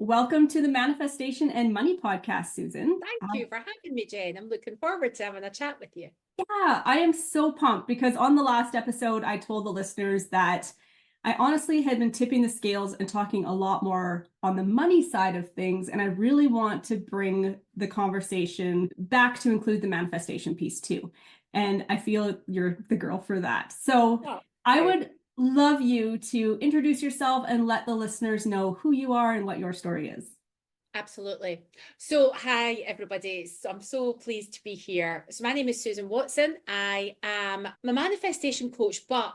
welcome to the Manifestation and Money podcast, Susan. Thank you for having me, Jen. I'm looking forward to having a chat with you. Yeah, I am so pumped because on the last episode, I told the listeners that I honestly had been tipping the scales and talking a lot more on the money side of things. And I really want to bring the conversation back to include the manifestation piece too. And I feel you're the girl for that. So I would love you to introduce yourself and let the listeners know who you are and what your story is. Absolutely. So, hi, everybody. So I'm so pleased to be here. So my name is Susan Watson. I am a manifestation coach, but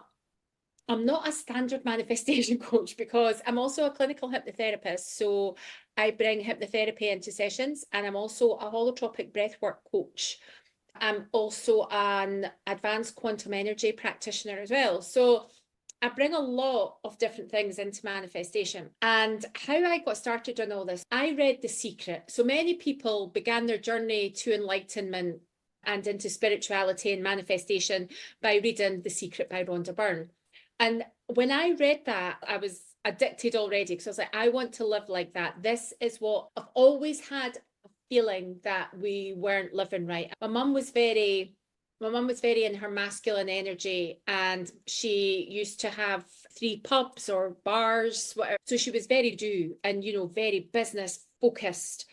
I'm not a standard manifestation coach because I'm also a clinical hypnotherapist. So I bring hypnotherapy into sessions, and I'm also a holotropic breathwork coach. I'm also an advanced quantum energy practitioner as well. So I bring a lot of different things into manifestation. And how I got started on all this, I read The Secret. So many people began their journey to enlightenment and into spirituality and manifestation by reading The Secret by Rhonda Byrne. And when I read that, I was addicted already because I was like, I want to live like that. This is what I've always had a feeling that we weren't living right. My mum was very in her masculine energy, and she used to have 3 pubs or bars, whatever. So she was very and, very business focused.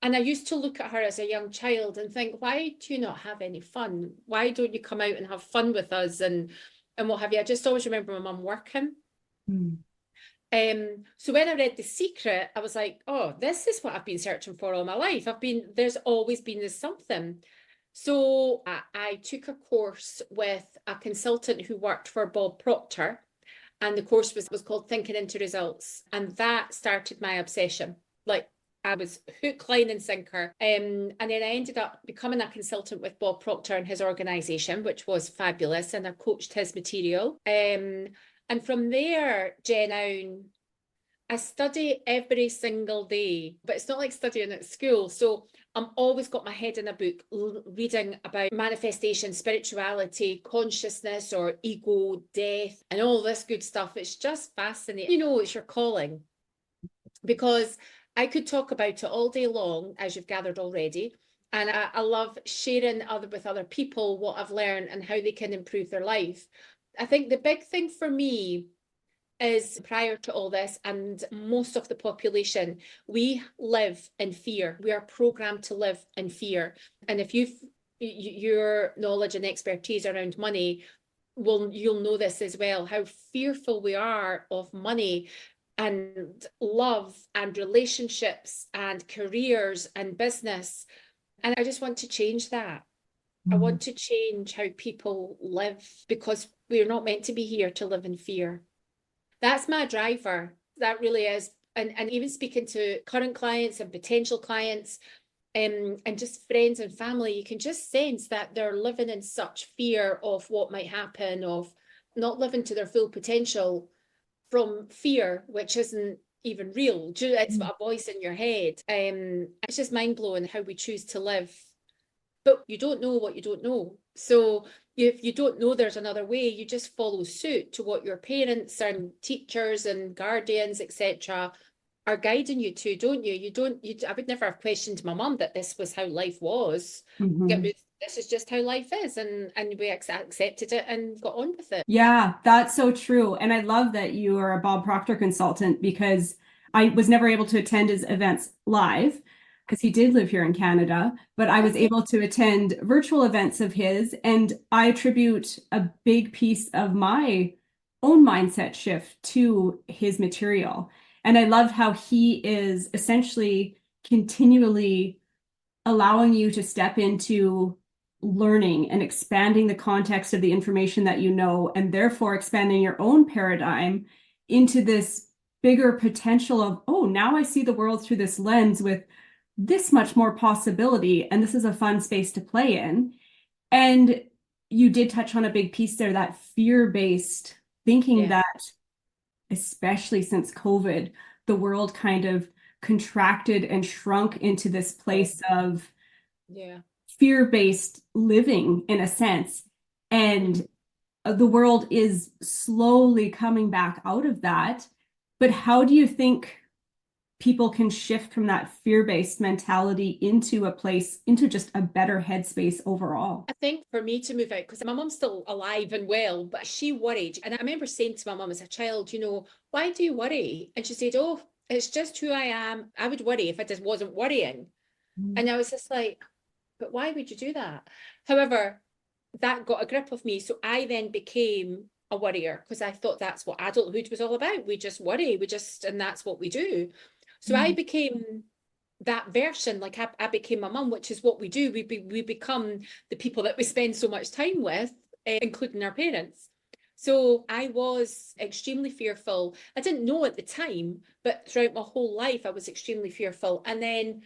And I used to look at her as a young child and think, why do you not have any fun? Why don't you come out and have fun with us and what have you? I just always remember my mum working. So when I read The Secret, I was like, oh, this is what I've been searching for all my life. There's always been this something. So I took a course with a consultant who worked for Bob Proctor, and the course was called Thinking into Results. And that started my obsession. Like, I was hook, line and sinker. And then I ended up becoming a consultant with Bob Proctor and his organization, which was fabulous. And I coached his material. And from there, Jen, I study every single day, but it's not like studying at school. So I'm always got my head in a book reading about manifestation, spirituality, consciousness or ego, death, and all this good stuff. It's just fascinating. It's your calling, because I could talk about it all day long, as you've gathered already. And I love sharing with other people what I've learned and how they can improve their life. I think the big thing for me is, prior to all this, and most of the population, we live in fear. We are programmed to live in fear. And if your knowledge and expertise around money, you'll know this as well, how fearful we are of money and love and relationships and careers and business. And I just want to change that. I want to change how people live, because we're not meant to be here to live in fear. That's my driver. That really is. And even speaking to current clients and potential clients, and just friends and family, you can just sense that they're living in such fear of what might happen, of not living to their full potential from fear, which isn't even real. It's a voice in your head. It's just mind-blowing how we choose to live. But you don't know what you don't know. So if you don't know there's another way, you just follow suit to what your parents and teachers and guardians, etc., are guiding you to, don't you? I would never have questioned my mum that this was how life was. This is just how life is, and we accepted it and got on with it. Yeah, that's so true. And I love that you are a Bob Proctor consultant, because I was never able to attend his events live, because he did live here in Canada, but I was able to attend virtual events of his, and I attribute a big piece of my own mindset shift to his material. And I loved how he is essentially continually allowing you to step into learning and expanding the context of the information that you know, and therefore expanding your own paradigm into this bigger potential of, oh, now I see the world through this lens with this much more possibility, and this is a fun space to play in. And you did touch on a big piece there, that fear-based thinking that, especially since COVID, the world kind of contracted and shrunk into this place of fear-based living, in a sense. And the world is slowly coming back out of that. But how do you think people can shift from that fear-based mentality into a place, into just a better headspace overall. I think for me to move out, because my mum's still alive and well, but she worried. And I remember saying to my mum as a child, you know, why do you worry? And she said, oh, it's just who I am. I would worry if I just wasn't worrying. And I was just like, but why would you do that? However, that got a grip of me. So I then became a worrier because I thought that's what adulthood was all about. We just worry, and that's what we do. So I became that version, like I became my mum, which is what we do. We become the people that we spend so much time with, including our parents. So I was extremely fearful. I didn't know at the time, but throughout my whole life, I was extremely fearful. And then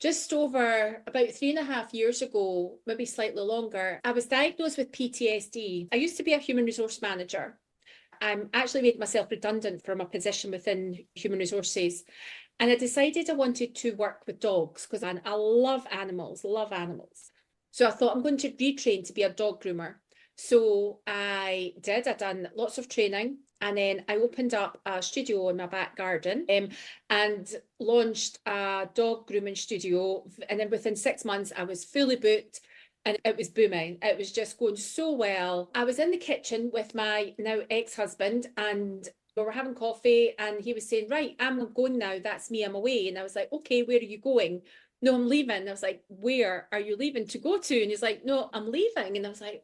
just over about 3.5 years ago, maybe slightly longer, I was diagnosed with PTSD. I used to be a human resource manager. I actually made myself redundant from a position within human resources. And I decided I wanted to work with dogs because I love animals, love animals. So I thought I'm going to retrain to be a dog groomer. So I did. I'd done lots of training. And then I opened up a studio in my back garden and launched a dog grooming studio. And then within 6 months, I was fully booked and it was booming. It was just going so well. I was in the kitchen with my now ex-husband and we were having coffee and he was saying, right, I'm going now. That's me. I'm away. And I was like, okay, where are you going? No, I'm leaving. I was like, where are you leaving to go to? And he's like, no, I'm leaving. And I was like,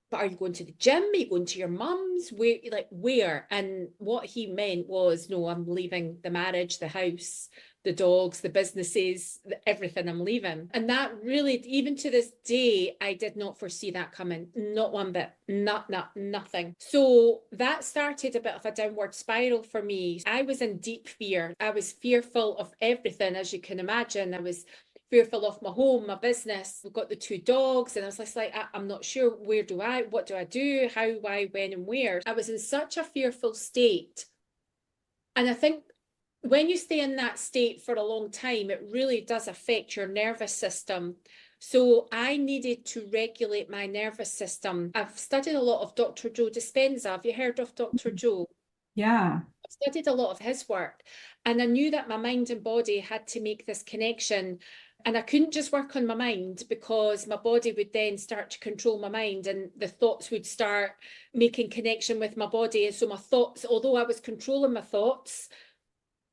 but are you going to the gym? Are you going to your mum's? Where? And what he meant was, no, I'm leaving the marriage, the house, the dogs, the businesses, everything. I'm leaving. And that really, even to this day, I did not foresee that coming. Not one bit. Nothing. So that started a bit of a downward spiral for me. I was in deep fear. I was fearful of everything, as you can imagine. I was fearful of my home, my business. We've got the 2 dogs, and I was just like, I'm not sure what do I do, how, why, when, and where. I was in such a fearful state. And I think when you stay in that state for a long time, it really does affect your nervous system. So I needed to regulate my nervous system. I've studied a lot of Dr. Joe Dispenza. Have you heard of Dr. Joe? Yeah. I've studied a lot of his work, and I knew that my mind and body had to make this connection. And I couldn't just work on my mind because my body would then start to control my mind and the thoughts would start making connection with my body. And so my thoughts, although I was controlling my thoughts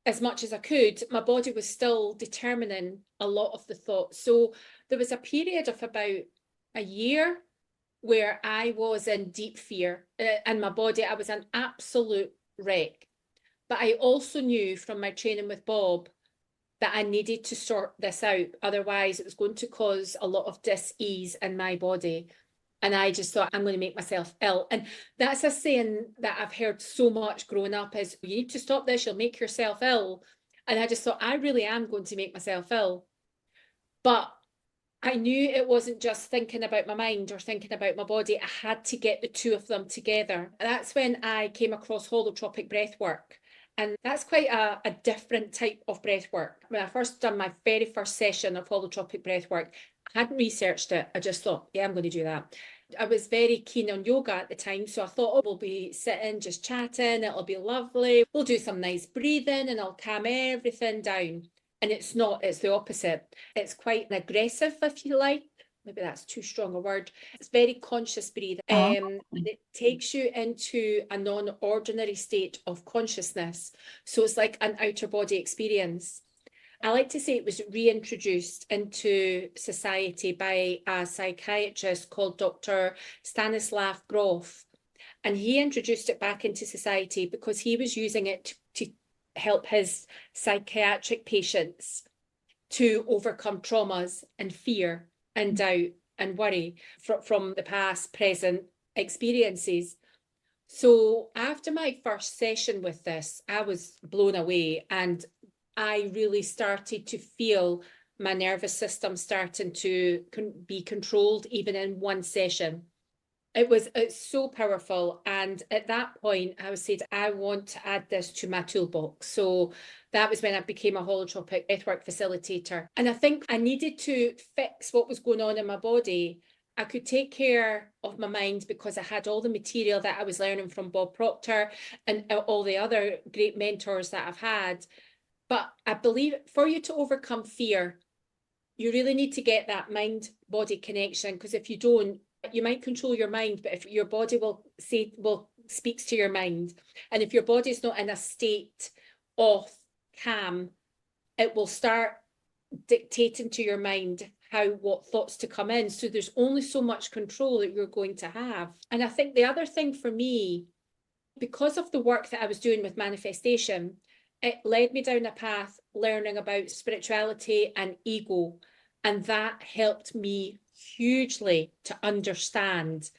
as much as I could, my body was still determining a lot of the thoughts. So there was a period of about a year where I was in deep fear and my body, I was an absolute wreck. But I also knew from my training with Bob that I needed to sort this out. Otherwise, it was going to cause a lot of dis-ease in my body. And I just thought, I'm going to make myself ill. And that's a saying that I've heard so much growing up is, you need to stop this, you'll make yourself ill. And I just thought, I really am going to make myself ill. But I knew it wasn't just thinking about my mind or thinking about my body. I had to get the 2 of them together. And that's when I came across holotropic breathwork. And that's quite a different type of breath work. When I first done my very first session of holotropic breath work, I hadn't researched it. I just thought, yeah, I'm going to do that. I was very keen on yoga at the time. So I thought, oh, we'll be sitting, just chatting. It'll be lovely. We'll do some nice breathing and I'll calm everything down. And it's not, it's the opposite. It's quite aggressive, if you like. Maybe that's too strong a word. It's very conscious breathing. And it takes you into a non-ordinary state of consciousness. So it's like an outer body experience. I like to say it was reintroduced into society by a psychiatrist called Dr. Stanislav Grof. And he introduced it back into society because he was using it to help his psychiatric patients to overcome traumas and fear and doubt and worry from the past, present experiences. So after my first session with this, I was blown away and I really started to feel my nervous system starting to be controlled even in one session. It's so powerful. And at that point, I said, I want to add this to my toolbox. So that was when I became a holotropic breathwork facilitator. And I think I needed to fix what was going on in my body. I could take care of my mind because I had all the material that I was learning from Bob Proctor and all the other great mentors that I've had. But I believe for you to overcome fear, you really need to get that mind-body connection, because if you don't, you might control your mind, but if your body speaks to your mind, and if your body's not in a state of calm, it will start dictating to your mind what thoughts to come in. So there's only so much control that you're going to have. And I think the other thing for me, because of the work that I was doing with manifestation, it led me down a path learning about spirituality and ego. And that helped me hugely to understand.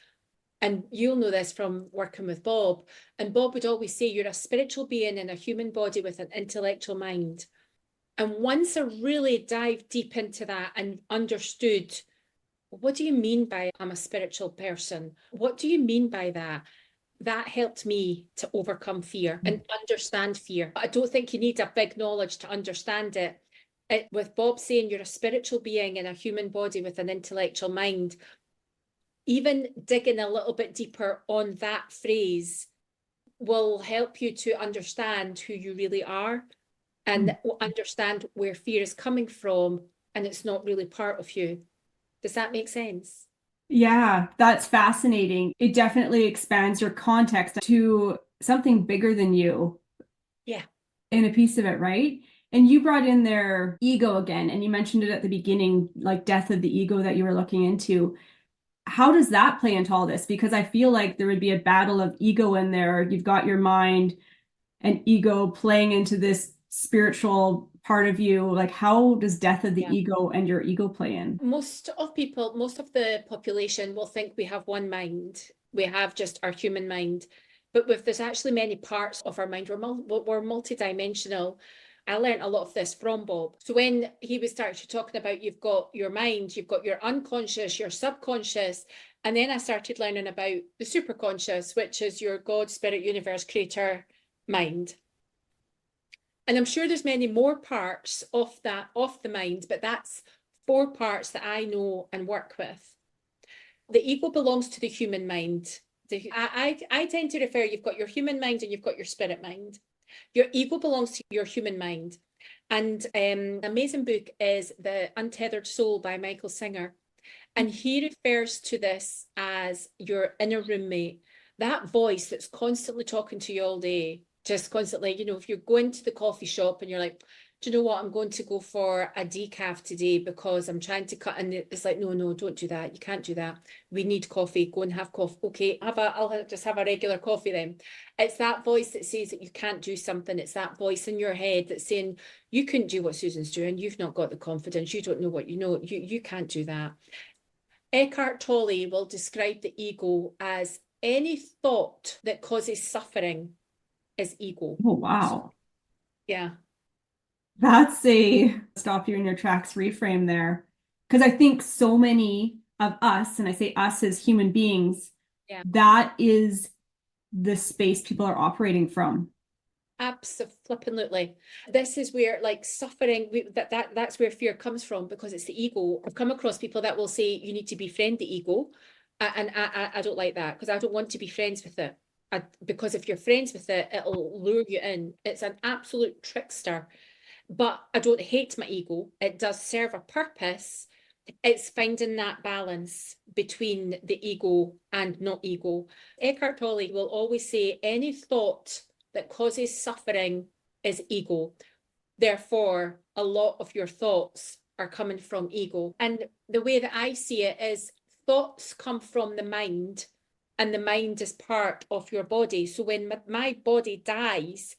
And you'll know this from working with Bob. And Bob would always say, you're a spiritual being in a human body with an intellectual mind. And once I really dived deep into that and understood, what do you mean by I'm a spiritual person? What do you mean by that? That helped me to overcome fear and understand fear. I don't think you need a big knowledge to understand it. With Bob saying you're a spiritual being in a human body with an intellectual mind, even digging a little bit deeper on that phrase will help you to understand who you really are and understand where fear is coming from, and it's not really part of you. Does that make sense? Yeah, that's fascinating. It definitely expands your context to something bigger than you. Yeah. In a piece of it, right? And you brought in their ego again, and you mentioned it at the beginning, like death of the ego that you were looking into. How does that play into all this? Because I feel like there would be a battle of ego in there. You've got your mind and ego playing into this spiritual part of you. Like, how does death of the ego and your ego play in? Most of the population will think we have one mind. We have just our human mind. But there's actually many parts of our mind. We're multidimensional. I learned a lot of this from Bob. So when he was started talking about you've got your mind, you've got your unconscious, your subconscious, and then I started learning about the superconscious, which is your God, spirit, universe, creator mind. And I'm sure there's many more parts of the mind, but that's 4 parts that I know and work with. The ego belongs to the human mind. I tend to refer, you've got your human mind and you've got your spirit mind. Your ego belongs to your human mind. And an amazing book is The Untethered Soul by Michael Singer. And he refers to this as your inner roommate, that voice that's constantly talking to you all day, just constantly, if you're going to the coffee shop and you're like, do you know what, I'm going to go for a decaf today because I'm trying to cut, and it's like, no, don't do that. You can't do that. We need coffee. Go and have coffee. Okay, I'll just have a regular coffee then. It's that voice that says that you can't do something. It's that voice in your head that's saying, you couldn't do what Susan's doing. You've not got the confidence. You don't know what you know. You can't do that. Eckhart Tolle will describe the ego as any thought that causes suffering is ego. Oh, wow. Yeah. That's a stop you in your tracks reframe there. Because I think so many of us, and I say us as human beings, that is the space people are operating from. Absolutely. This is where suffering, that's where fear comes from, because it's the ego. I've come across people that will say you need to befriend the ego. And I don't like that, because I don't want to be friends with it. Because if you're friends with it, it'll lure you in. It's an absolute trickster. But I don't hate my ego. It does serve a purpose. It's finding that balance between the ego and not ego. Eckhart Tolle will always say any thought that causes suffering is ego. Therefore, a lot of your thoughts are coming from ego. And the way that I see it is thoughts come from the mind, and the mind is part of your body. So when my body dies,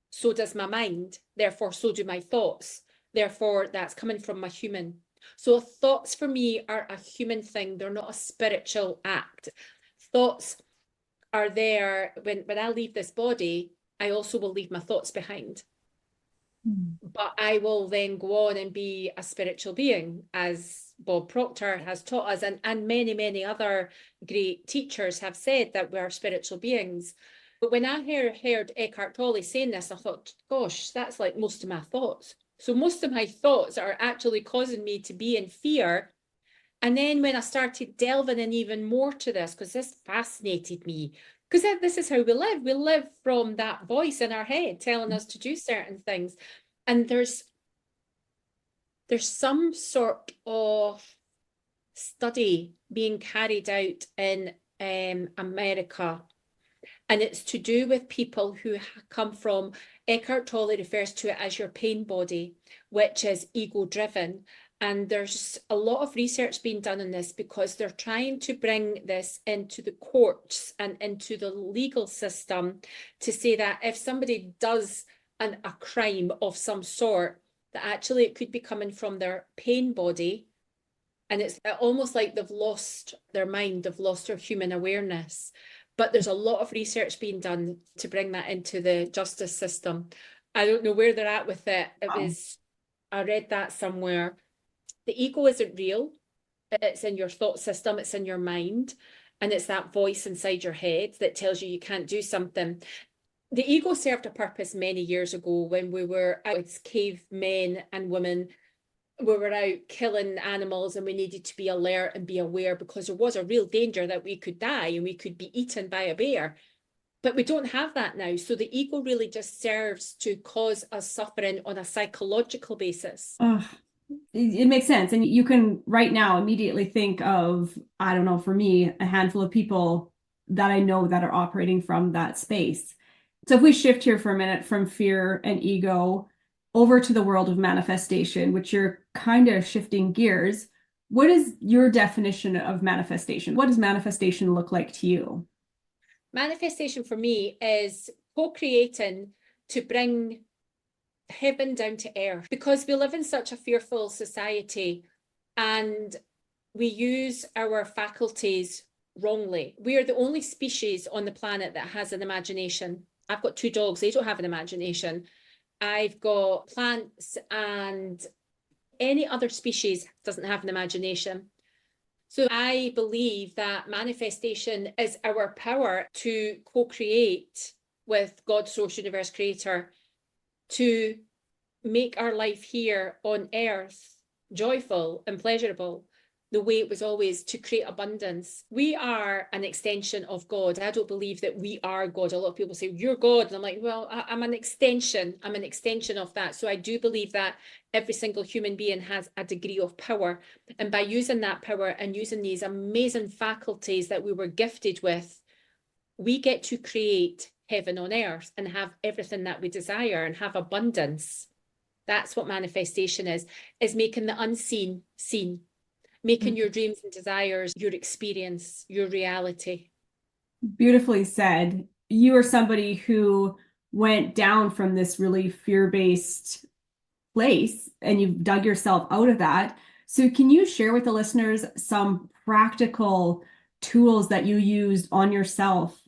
so does my mind. Therefore, so do my thoughts. Therefore, that's coming from my human. So thoughts for me are a human thing. They're not a spiritual act. Thoughts are there. When I leave this body, I also will leave my thoughts behind. But I will then go on and be a spiritual being, as Bob Proctor has taught us, and many, many other great teachers have said that we're spiritual beings. But when I heard Eckhart Tolle saying this, I thought, gosh, that's like most of my thoughts. So most of my thoughts are actually causing me to be in fear. And then when I started delving in even more to this, because this fascinated me, because this is how we live. We live from that voice in our head telling us to do certain things. And there's some sort of study being carried out in America, and it's to do with people who come from, Eckhart Tolle refers to it as your pain body, which is ego-driven. And there's a lot of research being done on this because they're trying to bring this into the courts and into the legal system to say that if somebody does a crime of some sort, that actually it could be coming from their pain body. And it's almost like they've lost their mind, they've lost their human awareness. But there's a lot of research being done to bring that into the justice system. I don't know where they're at with it. I read that somewhere. The ego isn't real. It's in your thought system, it's in your mind, and it's that voice inside your head that tells you can't do something. The ego served a purpose many years ago when we were out as cavemen and women. We were out killing animals and we needed to be alert and be aware because there was a real danger that we could die and we could be eaten by a bear. But we don't have that now. So the ego really just serves to cause us suffering on a psychological basis. It makes sense. And you can right now immediately think of, I don't know, for me, a handful of people that I know that are operating from that space. So if we shift here for a minute from fear and ego over to the world of manifestation, which you're kind of shifting gears, what is your definition of manifestation? What does manifestation look like to you? Manifestation for me is co-creating to bring heaven down to earth, because we live in such a fearful society and we use our faculties wrongly. We are the only species on the planet that has an imagination. I've got 2 dogs, they don't have an imagination. I've got plants, and any other species doesn't have an imagination. So I believe that manifestation is our power to co-create with God, source, universe, creator, to make our life here on earth joyful and pleasurable the way it was always, to create abundance. We are an extension of God. I don't believe that we are God. A lot of people say, you're God. And I'm like, well, I'm an extension. I'm an extension of that. So I do believe that every single human being has a degree of power. And by using that power and using these amazing faculties that we were gifted with, we get to create heaven on earth and have everything that we desire and have abundance. That's what manifestation is making the unseen seen, making your dreams and desires your experience, your reality. Beautifully said. You are somebody who went down from this really fear-based place and you've dug yourself out of that. So can you share with the listeners some practical tools that you used on yourself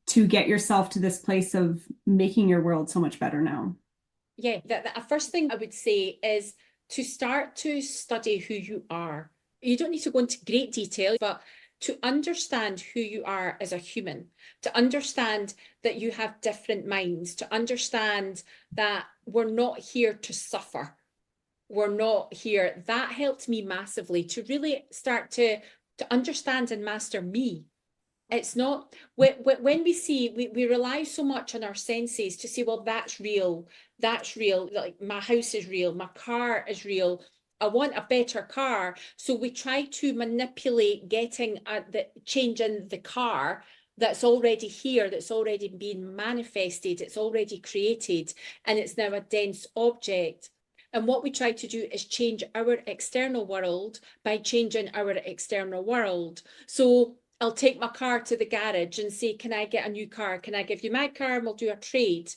to get yourself to this place of making your world so much better now? Yeah, the first thing I would say is to start to study who you are. You don't need to go into great detail, but to understand who you are as a human, to understand that you have different minds, to understand that we're not here to suffer. We're not here. That helped me massively to really start to understand and master me. It's not, when we see, we rely so much on our senses to say, well, that's real, like my house is real, my car is real, I want a better car. So we try to manipulate changing the car that's already here, that's already been manifested, it's already created, and it's now a dense object. And what we try to do is change our external world by changing our external world. So I'll take my car to the garage and say, can I get a new car? Can I give you my car and we'll do a trade?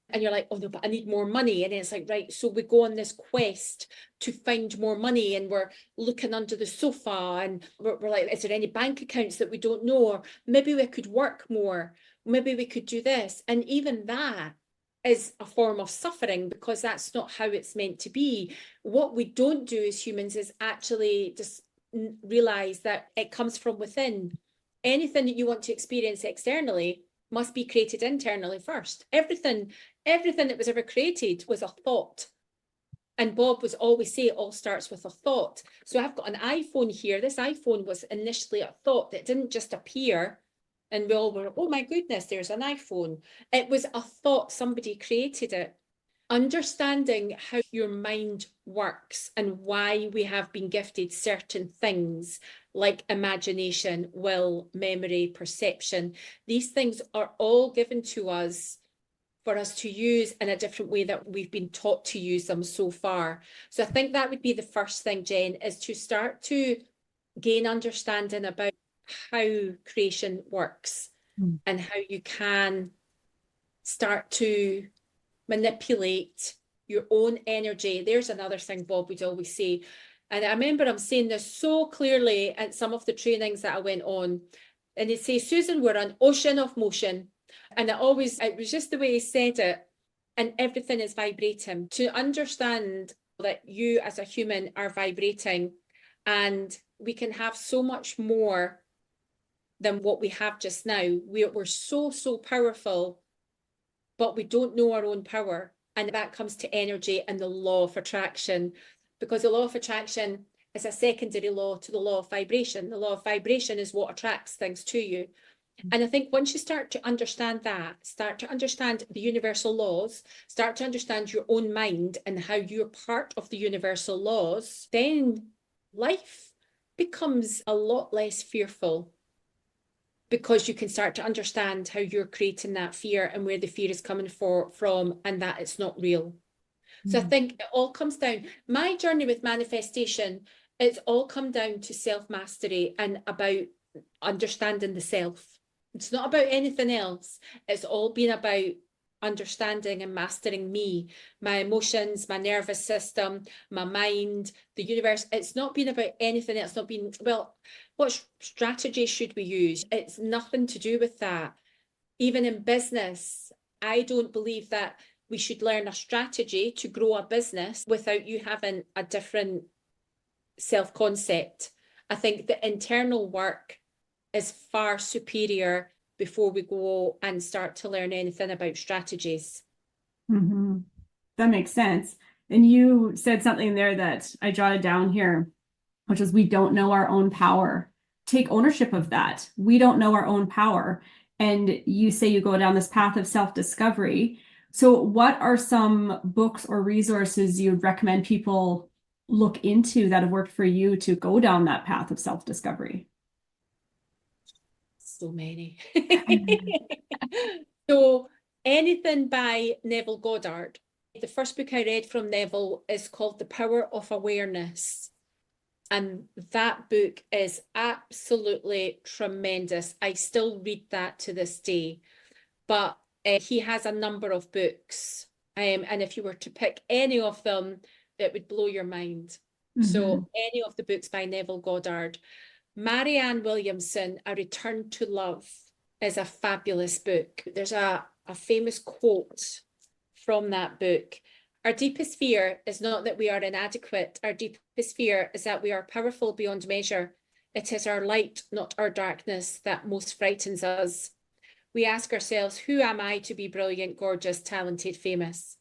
And you're like, oh no, but I need more money. And it's like, right, so we go on this quest to find more money, and we're looking under the sofa, and we're like, is there any bank accounts that we don't know? Or maybe we could work more. Maybe we could do this. And even that is a form of suffering, because that's not how it's meant to be. What we don't do as humans is actually just realize that it comes from within. Anything that you want to experience externally must be created internally first. Everything that was ever created was a thought. And Bob was always say it all starts with a thought. So I've got an iPhone here. This iPhone was initially a thought that didn't just appear and we all were, oh my goodness, there's an iPhone. It was a thought, somebody created it. understanding how your mind works and why we have been gifted certain things like imagination, will, memory, perception. These things are all given to us for us to use in a different way that we've been taught to use them so far. So I think that would be the first thing, Jen, is to start to gain understanding about how creation works and how you can start to manipulate your own energy. There's another thing Bob would always say. And I remember I'm saying this so clearly at some of the trainings that I went on. And he'd say, Susan, we're an ocean of motion. And it was just the way he said it. And everything is vibrating. To understand that you as a human are vibrating and we can have so much more than what we have just now. We're so, so powerful, but we don't know our own power. And that comes to energy and the law of attraction, because the law of attraction is a secondary law to the law of vibration. The law of vibration is what attracts things to you. And I think once you start to understand that, start to understand the universal laws, start to understand your own mind and how you're part of the universal laws, then life becomes a lot less fearful, because you can start to understand how you're creating that fear and where the fear is coming from, and that it's not real. So I think it all comes down, my journey with manifestation, it's all come down to self-mastery and about understanding the self. It's not about anything else. It's all been about understanding and mastering me, my emotions, my nervous system, my mind, the universe. It's not been about anything else. It's not been, well, what strategy should we use? It's nothing to do with that. Even in business, I don't believe that we should learn a strategy to grow a business without you having a different self-concept. I think the internal work is far superior before we go and start to learn anything about strategies. That makes sense. And you said something there that I jotted down here, which is we don't know our own power. Take ownership of that. We don't know our own power. And you say you go down this path of self-discovery. So what are some books or resources you'd recommend people look into that have worked for you to go down that path of self-discovery? So many. So anything by Neville Goddard. The first book I read from Neville is called The Power of Awareness. And that book is absolutely tremendous. I still read that to this day. But he has a number of books. And if you were to pick any of them, it would blow your mind. So any of the books by Neville Goddard. Marianne Williamson, A Return to Love, is a fabulous book. There's a famous quote from that book. Our deepest fear is not that we are inadequate. Our deepest fear is that we are powerful beyond measure. It is our light, not our darkness, that most frightens us. We ask ourselves, who am I to be brilliant, gorgeous, talented, famous?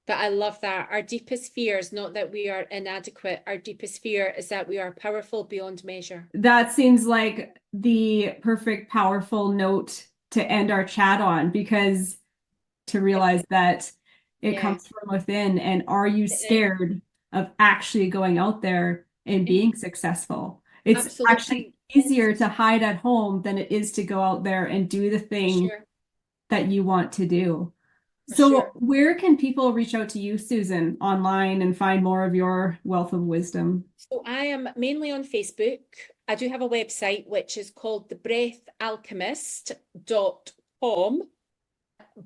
But I love that. Our deepest fear is not that we are inadequate. Our deepest fear is that we are powerful beyond measure. That seems like the perfect, powerful note to end our chat on, because to realize that it comes from within. And are you scared of actually going out there and being successful? It's actually easier to hide at home than it is to go out there and do the thing that you want to do. So where can people reach out to you, Susan, online and find more of your wealth of wisdom? So I am mainly on Facebook. I do have a website, which is called thebreathalchemist.com,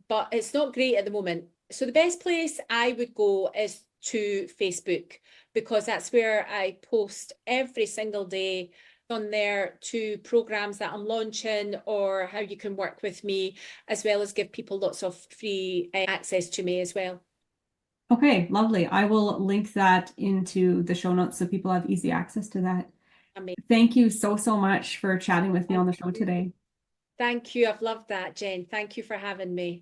but it's not great at the moment. So the best place I would go is to Facebook, because that's where I post every single day on there to programs that I'm launching or how you can work with me, as well as give people lots of free access to me as well. Okay, lovely. I will link that into the show notes so people have easy access to that. Amazing. Thank you so much for chatting with me on the show today. Thank you. I've loved that, Jen. Thank you for having me.